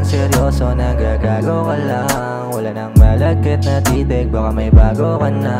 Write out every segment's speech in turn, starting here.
seryoso, nagagago ka lang. Wala nang malagkit na titig, baka may bago ka na.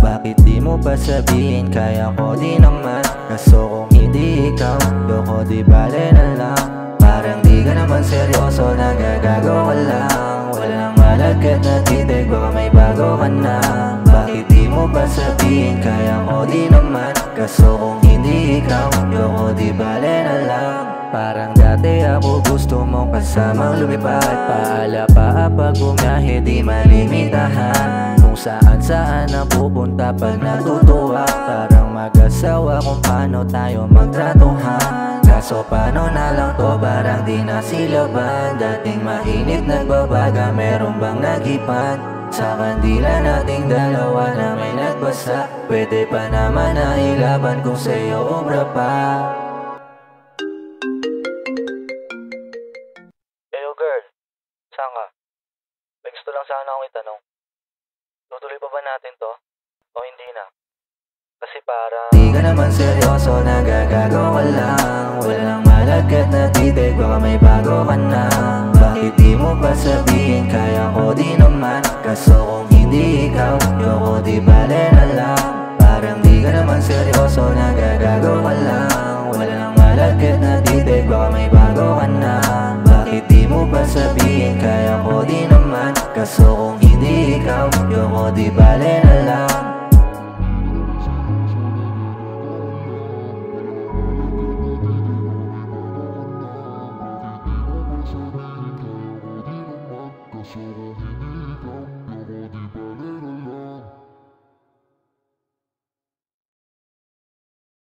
Bakit di mo pa sabihin, kaya ko di naman. Kaso kung hindi ikaw, yoko di bale na lang. Parang di ka naman seryoso, nagagago ka lang. Wala nang malagkit na titig, baka may bago ka na. Bakit di mo pa sabihin, kaya ko di naman. Kaso kung hindi ikaw, yoko di bale na lang. Parang dati ako gusto mong kasamang lumipad. Paala pa pag bumiyahe di malimitahan. Kung saan saan ang pupunta pag natutuwa. Parang mag-asawa kung paano tayo magtratuhan. Kaso paano na lang to, parang di na silaban. Dating mainit nagbabaga, meron bang nagipan? Sa kandila nating dalawa na may nagbasa. Pwede pa naman na ilaban kung sa'yo obra pa. Hello girl, saan ka? May gusto lang sana akong itanong. Tutuloy pa ba natin to? O hindi na? Kasi parang di ka naman seryoso, nagagago ka lang. Wala nang malagkit na titig, baka may bago ka na. Bakit di mo pa